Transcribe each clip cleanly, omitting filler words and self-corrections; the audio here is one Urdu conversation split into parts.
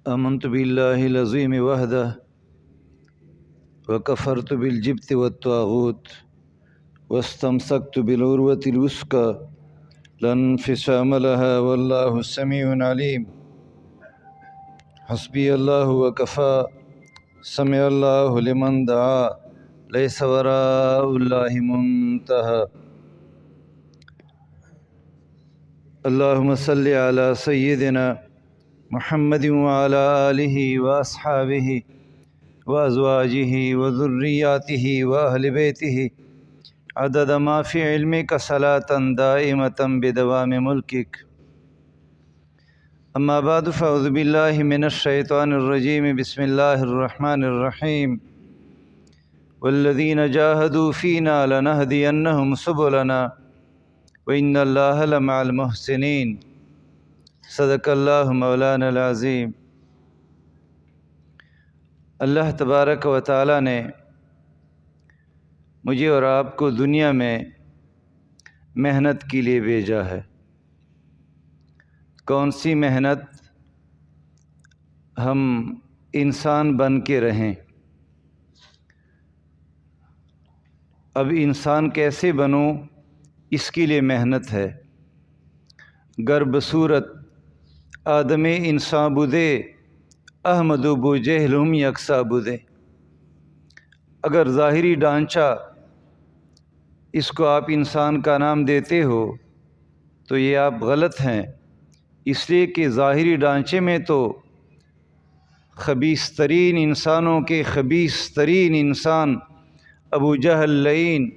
آمنت باللہ العظیم وحدہ وکفرت بالجبت والطاغوت واستمسکت بالعروۃ الوثقی لا انفصام لها واللہ السمیع العلیم۔ حسبی اللہ وکفی، سمع اللہ لمن دعا، لیس وراء اللہ منتہی۔ اللہم صلی علی سیدنا محمد وعلی آلہ واصحابہ وازواجہ وذریاتہ واہل بیتہ عدد ما فی علمک صلاۃ دائمۃ بدوام ملکک۔ اما بعد فاعوذ باللہ من الشیطان الرجیم، بسم اللہ الرحمن الرحیم۔ والذین جاہدوا فینا لنہدینہم سبلنا وإن اللہ لمع المحسنین۔ صدق اللہ مولانا العظیم۔ اللہ تبارک و تعالیٰ نے مجھے اور آپ کو دنیا میں محنت کے لیے بھیجا ہے۔ کون سی محنت؟ ہم انسان بن کے رہیں۔ اب انسان کیسے بنوں، اس کے لیے محنت ہے۔ گر بصورت آدم انسان بدے، احمد و بو جہل ہم یکساں بدے۔ اگر ظاہری ڈھانچہ اس کو آپ انسان کا نام دیتے ہو تو یہ آپ غلط ہیں، اس لیے کہ ظاہری ڈھانچے میں تو خبیث ترین انسانوں کے خبیث ترین انسان ابو جہل لعین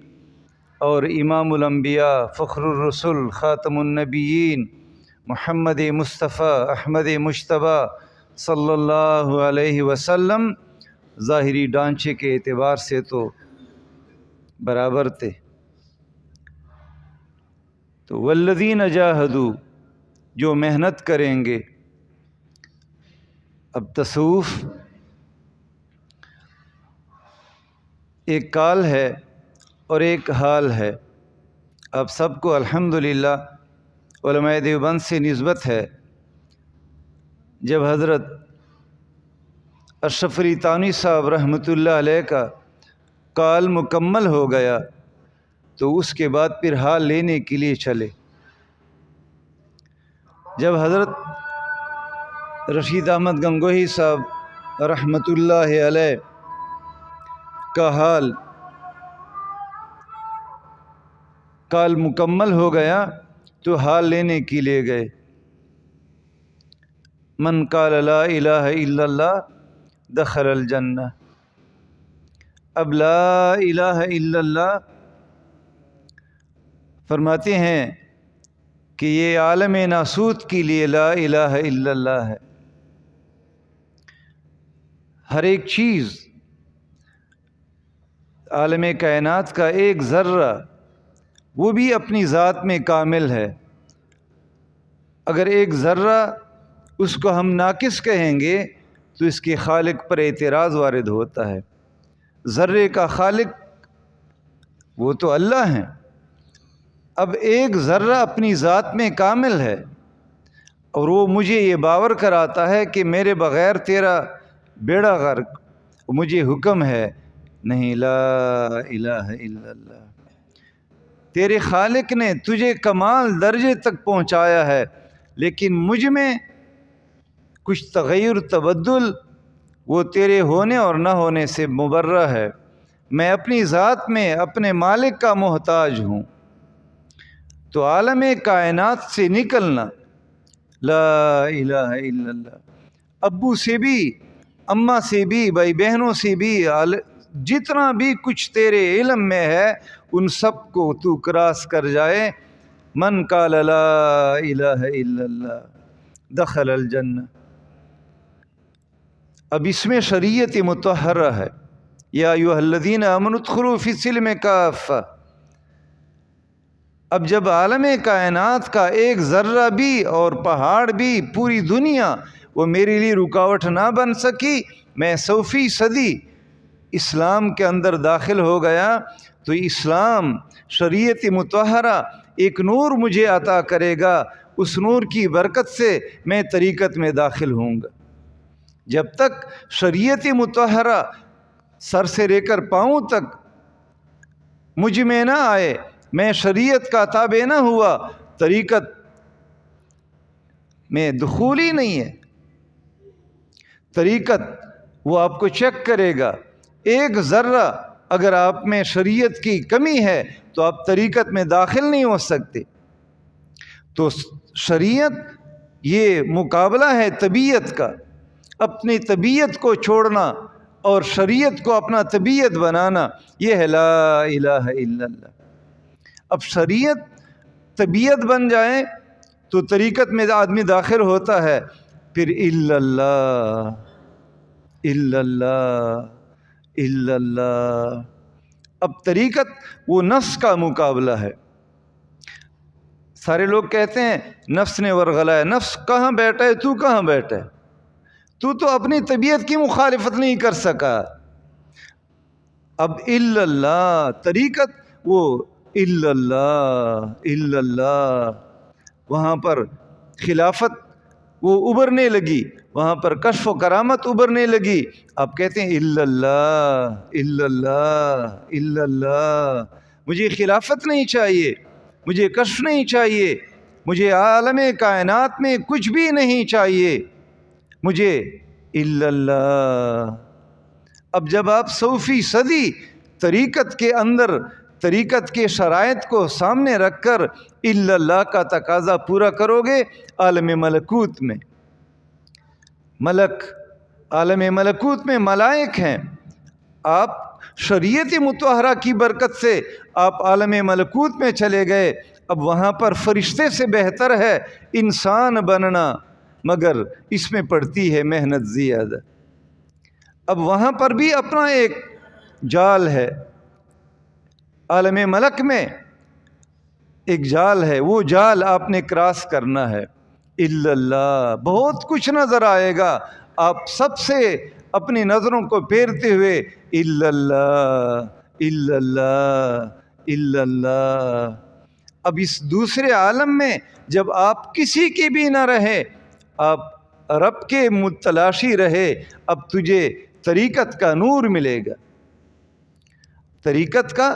اور امام الانبیاء، فخر الرسل، خاتم النبیین، محمد مصطفیٰ احمد مجتبیٰ صلی اللہ علیہ وسلم ظاہری ڈھانچے کے اعتبار سے تو برابر تھے۔ تو والذین جاہدوا، جو محنت کریں گے۔ اب تصوف ایک کال ہے اور ایک حال ہے۔ اب سب کو الحمدللہ علماء دیوبند سے نسبت ہے۔ جب حضرت اشرف علی تھانوی صاحب رحمۃ اللہ علیہ کا کال مکمل ہو گیا تو اس کے بعد پھر حال لینے کے لیے چلے۔ جب حضرت رشید احمد گنگوہی صاحب رحمۃ اللہ علیہ کا کال مکمل ہو گیا تو حال لینے کے لیے گئے۔ من قال لا الہ الا اللہ دخل الجنہ۔ اب لا الہ الا اللہ فرماتے ہیں کہ یہ عالم ناسوت کے لیے لا الہ الا اللہ ہے۔ ہر ایک چیز عالم کائنات کا ایک ذرہ وہ بھی اپنی ذات میں کامل ہے۔ اگر ایک ذرہ اس کو ہم ناقص کہیں گے تو اس کے خالق پر اعتراض وارد ہوتا ہے۔ ذرے کا خالق وہ تو اللہ ہیں۔ اب ایک ذرہ اپنی ذات میں کامل ہے اور وہ مجھے یہ باور کراتا ہے کہ میرے بغیر تیرا بیڑا غرق، مجھے حکم ہے نہیں لا الہ الا اللہ۔ تیرے خالق نے تجھے کمال درجے تک پہنچایا ہے، لیکن مجھ میں کچھ تغیر تبدل وہ تیرے ہونے اور نہ ہونے سے مبرہ ہے۔ میں اپنی ذات میں اپنے مالک کا محتاج ہوں۔ تو عالم کائنات سے نکلنا لا الہ الا اللہ، ابو سے بھی، اماں سے بھی، بھائی بہنوں سے بھی، جتنا بھی کچھ تیرے علم میں ہے ان سب کو تو کراس کر جائے۔ من قال لا الہ الا اللہ دخل الجنہ۔ اب اس میں شریعت مطہرہ ہے، یا ایھا الذین آمنوا ادخلوا فی السلم کافہ۔ اب جب عالم کائنات کا ایک ذرہ بھی اور پہاڑ بھی، پوری دنیا وہ میرے لیے رکاوٹ نہ بن سکی، میں 100% اسلام کے اندر داخل ہو گیا تو اسلام شریعت مطہرہ ایک نور مجھے عطا کرے گا، اس نور کی برکت سے میں طریقت میں داخل ہوں گا۔ جب تک شریعت مطہرہ سر سے لے کر پاؤں تک مجھ میں نہ آئے، میں شریعت کا تابع نہ ہوا، طریقت میں دخول ہی نہیں ہے۔ طریقت وہ آپ کو چیک کرے گا، ایک ذرہ اگر آپ میں شریعت کی کمی ہے تو آپ طریقت میں داخل نہیں ہو سکتے۔ تو شریعت یہ مقابلہ ہے طبیعت کا، اپنی طبیعت کو چھوڑنا اور شریعت کو اپنا طبیعت بنانا، یہ ہے لا الہ الا اللہ۔ اب شریعت طبیعت بن جائے تو طریقت میں آدمی داخل ہوتا ہے، پھر الا اللہ الا اللہ الا اللہ۔ اب طریقت وہ نفس کا مقابلہ ہے۔ سارے لوگ کہتے ہیں نفس نے ورغلایا، نفس کہاں بیٹھا ہے؟ تو کہاں بیٹھا ہے؟ تو اپنی طبیعت کی مخالفت نہیں کر سکا۔ اب الا اللہ، طریقت وہ الا اللہ الا اللہ، وہاں پر خلافت وہ ابھرنے لگی، وہاں پر کشف و کرامت ابھرنے لگی۔ آپ کہتے ہیں الا اللہ الا اللہ الا اللہ، مجھے خلافت نہیں چاہیے، مجھے کشف نہیں چاہیے، مجھے عالم کائنات میں کچھ بھی نہیں چاہیے، مجھے الا اللہ۔ اب جب آپ 100% طریقت کے اندر طریقت کے شرائط کو سامنے رکھ کر الا اللہ کا تقاضا پورا کرو گے، عالم ملکوت میں عالم ملکوت میں ملائک ہیں، آپ شریعت مطہرہ کی برکت سے آپ عالم ملکوت میں چلے گئے۔ اب وہاں پر فرشتے سے بہتر ہے انسان بننا، مگر اس میں پڑتی ہے محنت زیادہ۔ اب وہاں پر بھی اپنا ایک جال ہے، عالم ملک میں ایک جال ہے، وہ جال آپ نے کراس کرنا ہے۔ الا اللہ، بہت کچھ نظر آئے گا، آپ سب سے اپنی نظروں کو پھیرتے ہوئے الا اللہ الا اللہ الا اللہ۔ اب اس دوسرے عالم میں جب آپ کسی کی بھی نہ رہے، آپ رب کے متلاشی رہے، اب تجھے طریقت کا نور ملے گا، طریقت کا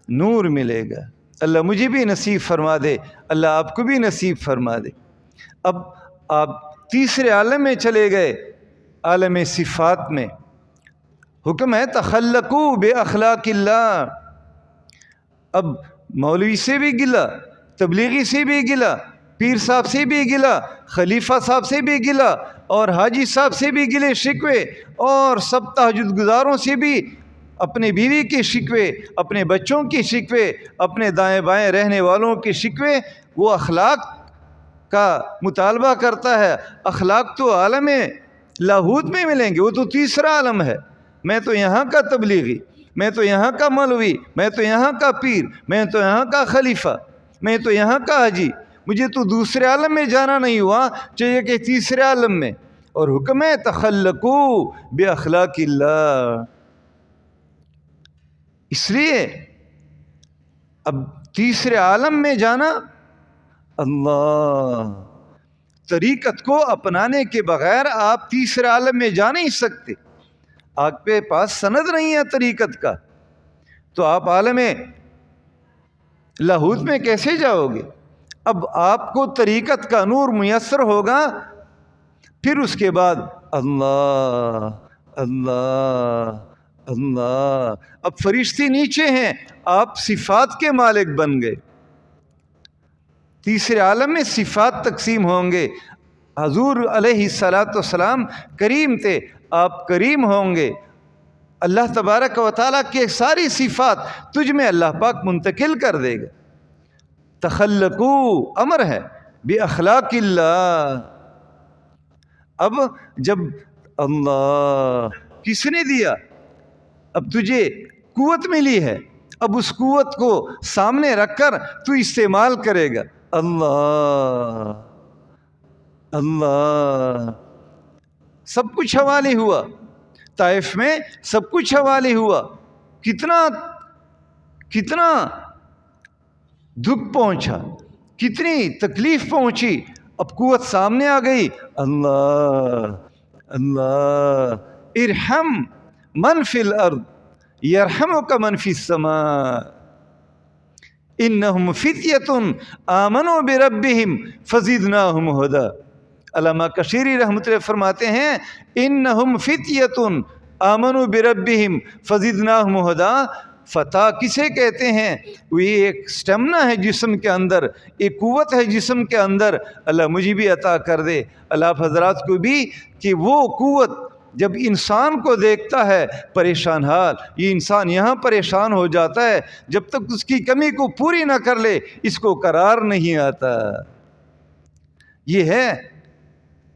نور ملے گا۔ اللہ مجھے بھی نصیب فرما دے، اللہ آپ کو بھی نصیب فرما دے۔ اب آپ تیسرے عالم میں چلے گئے، عالم صفات میں۔ حکم ہے تخلقوا باخلاق اللہ۔ اب مولوی سے بھی گلا، تبلیغی سے بھی گلا، پیر صاحب سے بھی گلا، خلیفہ صاحب سے بھی گلا، اور حاجی صاحب سے بھی گلے شکوے، اور سب تہجد گزاروں سے بھی اپنے بیوی کے شکوے، اپنے بچوں کے شکوے، اپنے دائیں بائیں رہنے والوں کے شکوے۔ وہ اخلاق کا مطالبہ کرتا ہے، اخلاق تو عالم لاہوت میں ملیں گے، وہ تو تیسرا عالم ہے۔ میں تو یہاں کا تبلیغی، میں تو یہاں کا مولوی، میں تو یہاں کا پیر، میں تو یہاں کا خلیفہ، میں تو یہاں کا حاجی، مجھے تو دوسرے عالم میں جانا نہیں ہوا، چاہیے کہ تیسرے عالم میں۔ اور حکم ہے تخلقوا باخلاق اللہ۔ اس لیے اب تیسرے عالم میں جانا، اللہ، طریقت کو اپنانے کے بغیر آپ تیسرے عالم میں جا نہیں سکتے۔ آپ کے پاس سند نہیں ہے طریقت کا، تو آپ عالم لاہوت میں کیسے جاؤ گے؟ اب آپ کو طریقت کا نور میسر ہوگا، پھر اس کے بعد اللہ اللہ اللہ۔ اب فرشتے نیچے ہیں، آپ صفات کے مالک بن گئے۔ تیسرے عالم میں صفات تقسیم ہوں گے۔ حضور علیہ السلام کریم تھے، آپ کریم ہوں گے۔ اللہ تبارک و تعالیٰ کے ساری صفات تجھ میں اللہ پاک منتقل کر دے گا۔ تخلقوا امر ہے باخلاق اللہ۔ اب جب اللہ کس نے دیا؟ اب تجھے قوت ملی ہے، اب اس قوت کو سامنے رکھ کر تو استعمال کرے گا۔ اللہ اللہ، سب کچھ حوالے ہوا، طائف میں سب کچھ حوالے ہوا، کتنا دکھ پہنچا، کتنی تکلیف پہنچی، اب قوت سامنے آ گئی۔ اللہ اللہ ارحم من فی الارض یرحمک من فی السماء انہم فتیۃ آمنوا بربہم فزدناہم ہدی۔ علامہ کشیری رحمۃ اللہ فرماتے ہیں انہم فتیۃ آمنوا بربہم فزدناہم ہدی۔ فتح کسے کہتے ہیں؟ وہ ایک سٹیمنا ہے جسم کے اندر، ایک قوت ہے جسم کے اندر۔ اللہ مجھے بھی عطا کر دے، اللہ آپ حضرات کو بھی، کہ وہ قوت جب انسان کو دیکھتا ہے پریشان حال، یہ انسان یہاں پریشان ہو جاتا ہے، جب تک اس کی کمی کو پوری نہ کر لے اس کو قرار نہیں آتا۔ یہ ہے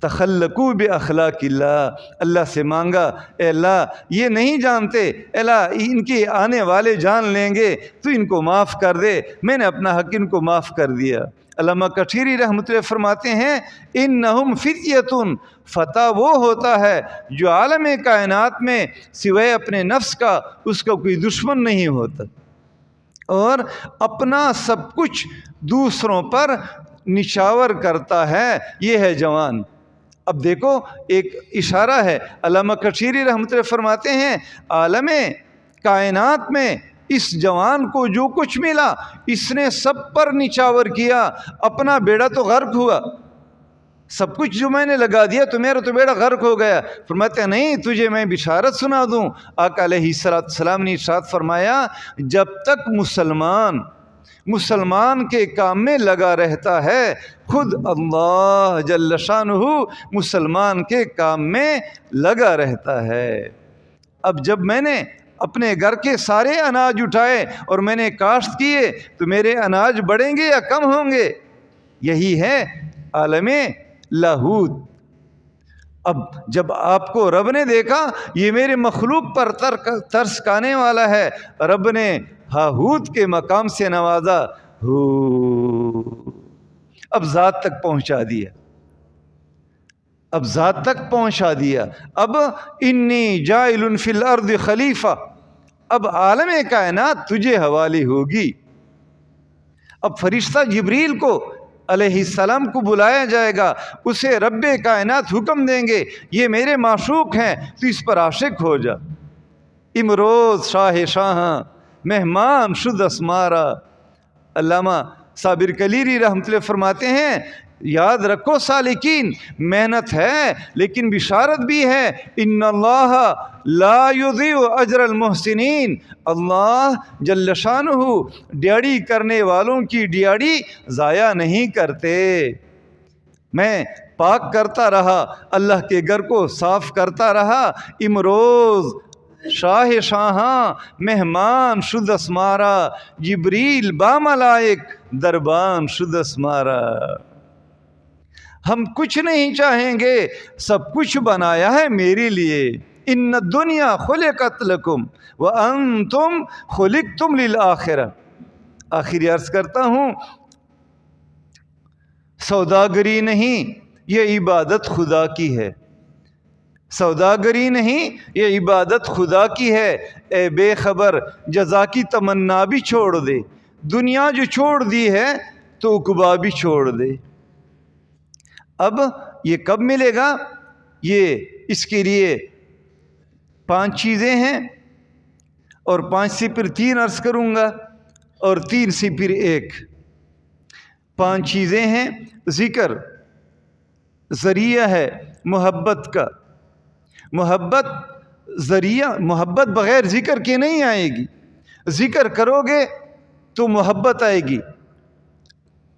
تخلقوا باخلاق اللہ، اللہ سے مانگا اے اللہ یہ نہیں جانتے، اے اللہ ان کے آنے والے جان لیں گے تو ان کو معاف کر دے، میں نے اپنا حق ان کو معاف کر دیا۔ علامہ کشیری رحمۃ اللہ فرماتے ہیں انہم فتیۃ، فتح وہ ہوتا ہے جو عالم کائنات میں سوائے اپنے نفس کا اس کا کوئی دشمن نہیں ہوتا اور اپنا سب کچھ دوسروں پر نچھاور کرتا ہے، یہ ہے جوان۔ اب دیکھو ایک اشارہ ہے، علامہ کشیری رحمۃ اللہ فرماتے ہیں عالم کائنات میں اس جوان کو جو کچھ ملا اس نے سب پر نچھاور کیا، اپنا بیڑا تو غرق ہوا، سب کچھ جو میں نے لگا دیا تو میرا تو بیڑا غرق ہو گیا۔ فرماتے ہیں نہیں، تجھے میں بشارت سنا دوں۔ آقا علیہ السلام نے ارشاد فرمایا جب تک مسلمان کے کام میں لگا رہتا ہے، خود اللہ جل شانہ مسلمان کے کام میں لگا رہتا ہے۔ اب جب میں نے اپنے گھر کے سارے اناج اٹھائے اور میں نے کاشت کیے تو میرے اناج بڑھیں گے یا کم ہوں گے؟ یہی ہے عالم لاہوت۔ اب جب آپ کو رب نے دیکھا یہ میرے مخلوق پر ترس کھانے والا ہے، رب نے ہاہوت کے مقام سے نوازا، اب ذات تک پہنچا دیا، اب ذات تک پہنچا دیا۔ اب انی جاعل فی الارض خلیفہ، اب عالم کائنات تجھے حوالے ہوگی۔ اب فرشتہ جبریل کو علیہ السلام کو بلایا جائے گا، اسے رب کائنات حکم دیں گے یہ میرے معشوق ہیں تو اس پر عاشق ہو جا۔ امروز شاہ شاہاں مہمان شد اسمارا۔ علامہ صابر کلیری رحمۃ اللہ فرماتے ہیں یاد رکھو سالکین، محنت ہے لیکن بشارت بھی ہے، ان اللہ لا یضیع اجر المحسنین، اللہ جل شانہ دیاڑی کرنے والوں کی دیاڑی ضائع نہیں کرتے۔ میں پاک کرتا رہا، اللہ کے گھر کو صاف کرتا رہا، امروز شاہ شاہاں مہمان شد اسمارا، جبریل با ملائک دربان شد اسمارا۔ ہم کچھ نہیں چاہیں گے، سب کچھ بنایا ہے میرے لیے۔ ان الدنیا خلقت لکم وانتم خلقتم للآخرہ۔ آخری عرض کرتا ہوں، سوداگری نہیں یہ عبادت خدا کی ہے، سوداگری نہیں یہ عبادت خدا کی ہے۔ اے بے خبر جزا کی تمنا بھی چھوڑ دے، دنیا جو چھوڑ دی ہے تو عقبیٰ بھی چھوڑ دے۔ اب یہ کب ملے گا؟ یہ اس کے لیے 5 چیزیں ہیں، اور 5 سے پھر 3 عرض کروں گا اور 3 سے پھر 1۔ 5 چیزیں ہیں۔ ذکر ذریعہ ہے محبت کا، محبت ذریعہ، محبت بغیر ذکر کے نہیں آئے گی، ذکر کرو گے تو محبت آئے گی۔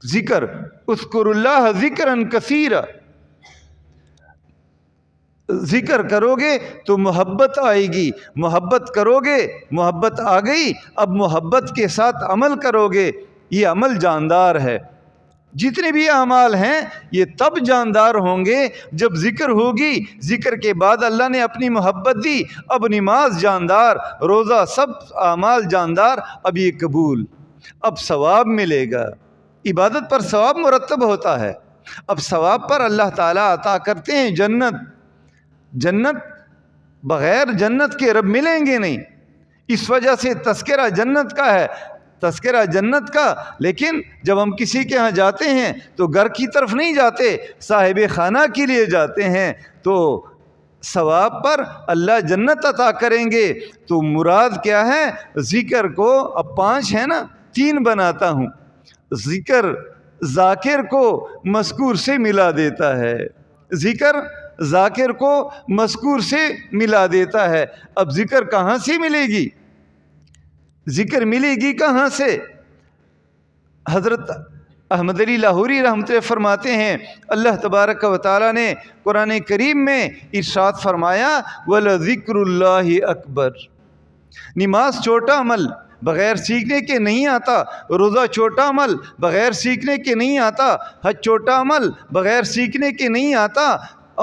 ذکر اذکر اللہ ذکرا کثیرا، ذکر کرو گے تو محبت آئے گی، محبت کرو گے، محبت آ گئی، اب محبت کے ساتھ عمل کرو گے، یہ عمل جاندار ہے۔ جتنے بھی اعمال ہیں یہ تب جاندار ہوں گے جب ذکر ہوگی، ذکر کے بعد اللہ نے اپنی محبت دی، اب نماز جاندار، روزہ، سب اعمال جاندار، اب یہ قبول، اب ثواب ملے گا۔ عبادت پر ثواب مرتب ہوتا ہے، اب ثواب پر اللہ تعالیٰ عطا کرتے ہیں جنت۔ جنت بغیر جنت کے رب ملیں گے نہیں، اس وجہ سے تذکرہ جنت کا ہے، تذکرہ جنت کا۔ لیکن جب ہم کسی کے ہاں جاتے ہیں تو گھر کی طرف نہیں جاتے، صاحب خانہ کے لیے جاتے ہیں، تو ثواب پر اللہ جنت عطا کریں گے۔ تو مراد کیا ہے؟ ذکر کو اب 5 ہے نا، 3 بناتا ہوں۔ ذکر ذاکر کو مذکور سے ملا دیتا ہے، ذکر ذاکر کو مذکور سے ملا دیتا ہے۔ اب ذکر کہاں سے ملے گی؟ ذکر ملے گی کہاں سے؟ حضرت احمد علی لاہوری رحمۃ اللہ فرماتے ہیں اللہ تبارک و تعالیٰ نے قرآن کریم میں ارشاد فرمایا وَلَذِكْرُ اللَّهِ اکبر۔ نماز چھوٹا عمل بغیر سیکھنے کے نہیں آتا، روزہ چھوٹا عمل بغیر سیکھنے کے نہیں آتا، حج چھوٹا عمل بغیر سیکھنے کے نہیں آتا،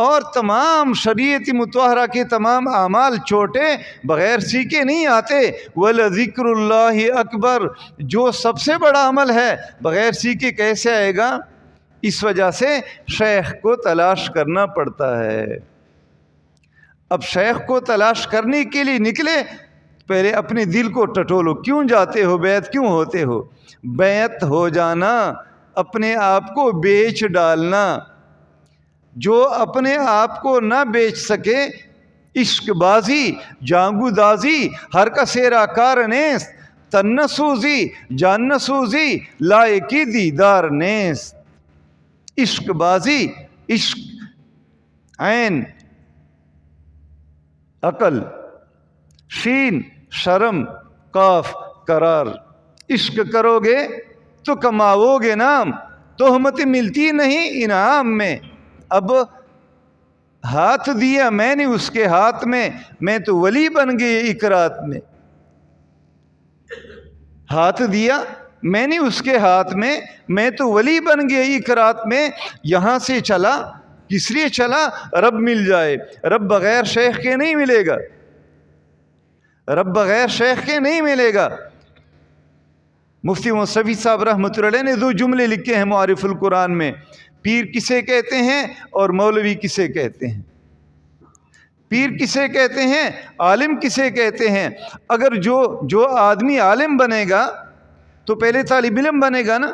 اور تمام شریعت مطہرہ کے تمام اعمال چھوٹے بغیر سیکھے نہیں آتے۔ وَلَذِكْرُ اللَّهِ اکبر، جو سب سے بڑا عمل ہے بغیر سیکھے کیسے آئے گا؟ اس وجہ سے شیخ کو تلاش کرنا پڑتا ہے۔ اب شیخ کو تلاش کرنے کے لیے نکلے، پہلے اپنے دل کو ٹٹولو، کیوں جاتے ہو بیعت، کیوں ہوتے ہو؟ بیعت ہو جانا اپنے آپ کو بیچ ڈالنا۔ جو اپنے آپ کو نہ بیچ سکے، عشق بازی، جانگو دازی، ہر کا سیرا کار نیست، تن سوزی جان سوزی لائقی دیدار نیست۔ عشق بازی، عشق عین عقل، شین شرم، قاف قرار۔ عشق کرو گے تو کماؤ گے نام، تہمت ملتی نہیں انعام میں۔ اب ہاتھ دیا میں نے اس کے ہاتھ میں، میں تو ولی بن گئی ایک رات میں۔ ہاتھ دیا میں نے اس کے ہاتھ میں، میں تو ولی بن گئی ایک رات میں۔ یہاں سے چلا کس لیے چلا؟ رب مل جائے۔ رب بغیر شیخ کے نہیں ملے گا، رب بغیر شیخ کے نہیں ملے گا۔ مفتی مصطفی صاحب رحمۃ اللہ علیہ نے 2 جملے لکھے ہیں معارف القرآن میں، پیر کسے کہتے ہیں اور مولوی کسے کہتے ہیں۔ پیر کسے کہتے ہیں، عالم کسے کہتے ہیں؟ اگر جو آدمی عالم بنے گا تو پہلے طالب علم بنے گا نا۔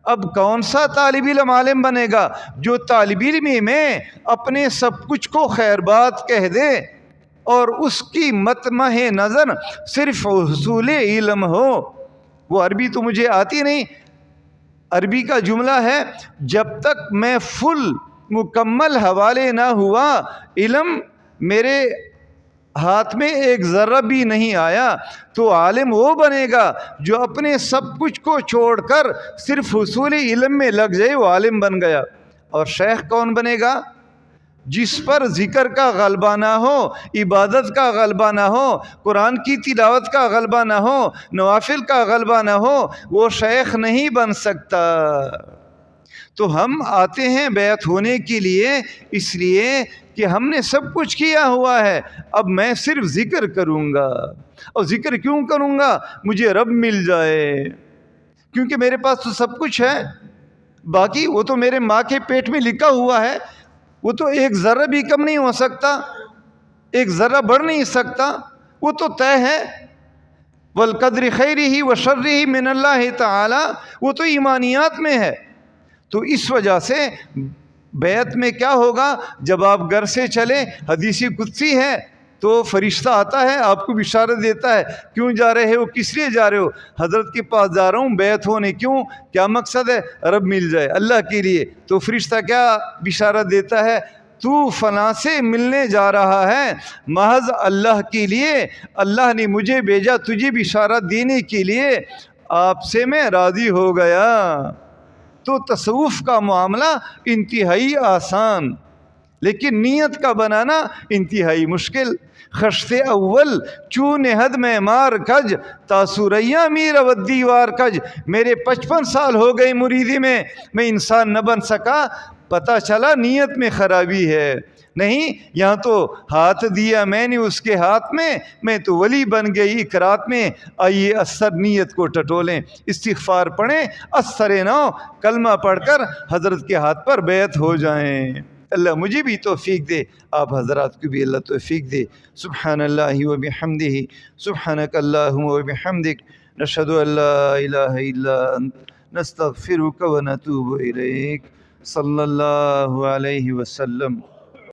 اب کون سا طالب علم عالم بنے گا؟ جو طالب علمی میں اپنے سب کچھ کو خیر بات کہہ دے اور اس کی مطمع نظر صرف حصول علم ہو۔ وہ عربی تو مجھے آتی نہیں، عربی کا جملہ ہے جب تک میں فل مکمل حوالے نہ ہوا علم میرے ہاتھ میں ایک ذرہ بھی نہیں آیا۔ تو عالم وہ بنے گا جو اپنے سب کچھ کو چھوڑ کر صرف حصول علم میں لگ جائے، وہ عالم بن گیا۔ اور شیخ کون بنے گا؟ جس پر ذکر کا غلبہ نہ ہو، عبادت کا غلبہ نہ ہو، قرآن کی تلاوت کا غلبہ نہ ہو، نوافل کا غلبہ نہ ہو، وہ شیخ نہیں بن سکتا۔ تو ہم آتے ہیں بیعت ہونے کے لیے اس لیے کہ ہم نے سب کچھ کیا ہوا ہے، اب میں صرف ذکر کروں گا۔ اور ذکر کیوں کروں گا؟ مجھے رب مل جائے، کیونکہ میرے پاس تو سب کچھ ہے، باقی وہ تو میرے ماں کے پیٹ میں لکھا ہوا ہے، وہ تو ایک ذرہ بھی کم نہیں ہو سکتا، ایک ذرہ بڑھ نہیں سکتا، وہ تو طے ہے۔ والقدر خیرہ و شرہ من اللہ تعالی، وہ تو ایمانیات میں ہے۔ تو اس وجہ سے بیعت میں کیا ہوگا؟ جب آپ گھر سے چلے، حدیث قدسی ہے تو فرشتہ آتا ہے آپ کو بشارت دیتا ہے، کیوں جا رہے ہو، کس لیے جا رہے ہو؟ حضرت کے پاس جا رہا ہوں بیعت ہونے۔ کیوں؟ کیا مقصد ہے؟ رب مل جائے، اللہ کے لیے۔ تو فرشتہ کیا بشارت دیتا ہے؟ تو فلاں سے ملنے جا رہا ہے محض اللہ کے لیے، اللہ نے مجھے بھیجا تجھے بشارت دینے کے لیے، آپ سے میں راضی ہو گیا۔ تو تصوف کا معاملہ انتہائی آسان، لیکن نیت کا بنانا انتہائی مشکل۔ خشت اول چون حد میں مار کج، تاسوریا میر و دیوار کج۔ میرے 55 سال ہو گئے مریدی میں انسان نہ بن سکا، پتہ چلا نیت میں خرابی ہے۔ نہیں، یہاں تو ہاتھ دیا میں نے اس کے ہاتھ میں تو ولی بن گئی ایک رات میں۔ آئیے اثر نیت کو ٹٹولیں، استغفار پڑھیں، اثر نو کلمہ پڑھ کر حضرت کے ہاتھ پر بیعت ہو جائیں۔ اللہ مجھے بھی توفیق دے، آپ حضرات کو بھی اللہ توفیق دے۔ سبحان اللہ و بحمدہ، سبحانک اللہم و بحمدک، نشہد ان لا الہ الا انت، نستغفرک و نتوب الیک۔ صلی اللہ علیہ وسلم۔